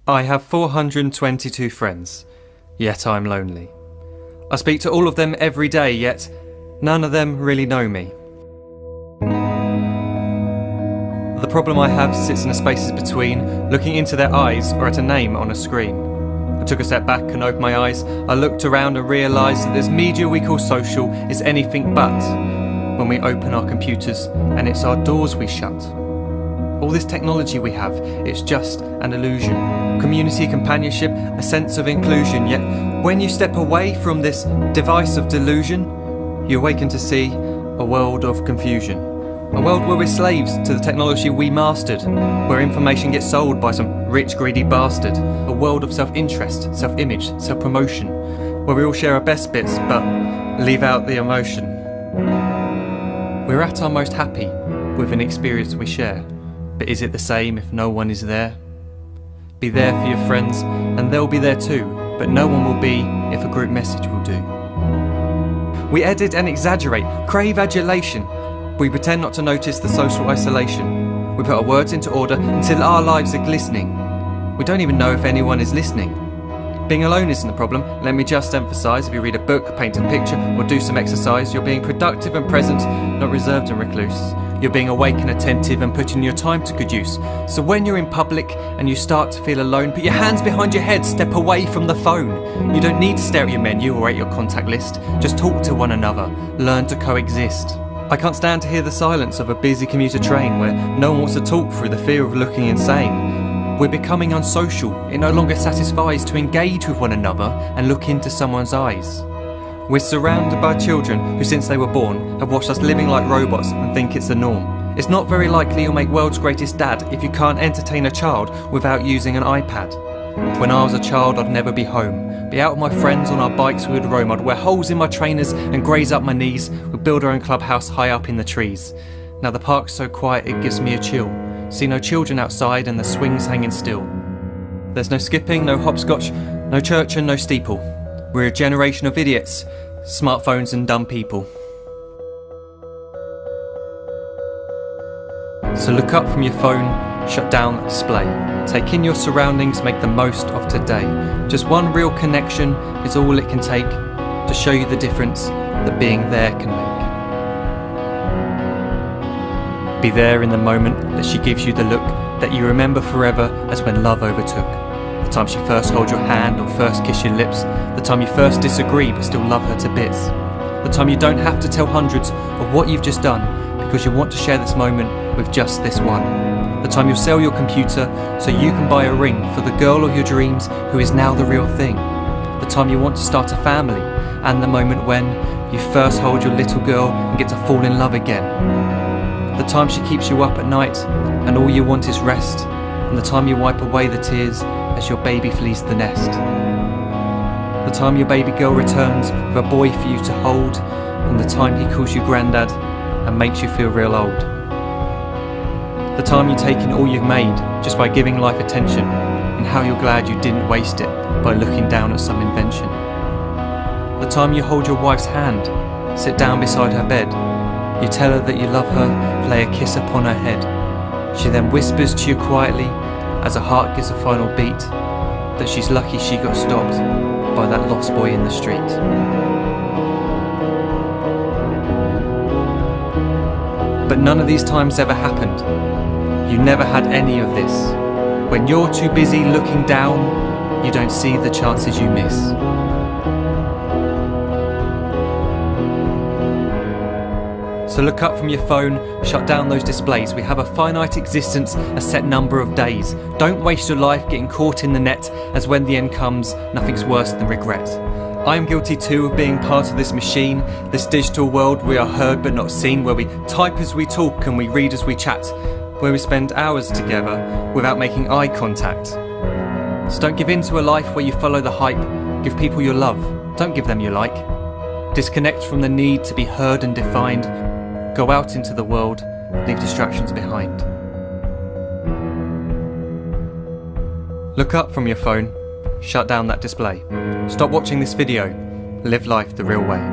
I have 422 friends, yet I'm lonely. I speak to all of them every day, yet none of them really know me. The problem I have sits in the spaces between looking into their eyes or at a name on a screen. I took a step back and opened my eyes. I looked around and realised that this media we call social is anything but when we open our computers and it's our doors we shut. All this technology we have, it's just an illusion. Community, companionship, a sense of inclusion. Yet when you step away from this device of delusion, you awaken to see a world of confusion. A world where we're slaves to the technology we mastered, where information gets sold by some rich, greedy bastard. A world of self-interest, self-image, self-promotion, where we all share our best bits but leave out the emotion. We're at our most happy with an experience we share. But is it the same if no one is there? Be there for your friends and they'll be there too, but no one will be if a group message will do. We edit and exaggerate, crave adulation. We pretend not to notice the social isolation. We put our words into order until our lives are glistening. We don't even know if anyone is listening. Being alone isn't the problem, let me just emphasise. If you read a book, paint a picture, or do some exercise, you're being productive and present, not reserved and recluse. You're being awake and attentive and putting your time to good use. So when you're in public and you start to feel alone, put your hands behind your head, step away from the phone. You don't need to stare at your menu or at your contact list. Just talk to one another, learn to coexist. I can't stand to hear the silence of a busy commuter train where no one wants to talk through the fear of looking insane. We're becoming unsocial. It no longer satisfies to engage with one another and look into someone's eyes. We're surrounded by children who, since they were born, have watched us living like robots and think it's the norm. It's not very likely you'll make world's greatest dad if you can't entertain a child without using an iPad. When I was a child, I'd never be home. Be out with my friends on our bikes, we would roam. I'd wear holes in my trainers and graze up my knees. We'd build our own clubhouse high up in the trees. Now the park's so quiet it gives me a chill. See no children outside and the swings hanging still. There's no skipping, no hopscotch, no church and no steeple. We're a generation of idiots, smartphones and dumb people. So look up from your phone, shut down the display. Take in your surroundings, make the most of today. Just one real connection is all it can take to show you the difference that being there can make. Be there in the moment that she gives you the look that you remember forever as when love overtook. The time she first holds your hand or first kiss your lips. The time you first disagree but still love her to bits. The time you don't have to tell hundreds of what you've just done because you want to share this moment with just this one. The time you'll sell your computer so you can buy a ring for the girl of your dreams who is now the real thing. The time you want to start a family and the moment when you first hold your little girl and get to fall in love again. The time she keeps you up at night and all you want is rest, and the time you wipe away the tears as your baby flees the nest. The time your baby girl returns with a boy for you to hold, and the time he calls you granddad and makes you feel real old. The time you take in all you've made just by giving life attention, and how you're glad you didn't waste it by looking down at some invention. The time you hold your wife's hand, sit down beside her bed, you tell her that you love her, lay a kiss upon her head. She then whispers to you quietly, as her heart gives a final beat, that she's lucky she got stopped by that lost boy in the street. But none of these times ever happened. You never had any of this. When you're too busy looking down, you don't see the chances you miss. So look up from your phone, shut down those displays. We have a finite existence, a set number of days. Don't waste your life getting caught in the net, as when the end comes, nothing's worse than regret. I am guilty too of being part of this machine, this digital world we are heard but not seen, where we type as we talk and we read as we chat, where we spend hours together without making eye contact. So don't give in to a life where you follow the hype. Give people your love, don't give them your like. Disconnect from the need to be heard and defined. Go out into the world, leave distractions behind. Look up from your phone, shut down that display. Stop watching this video, live life the real way.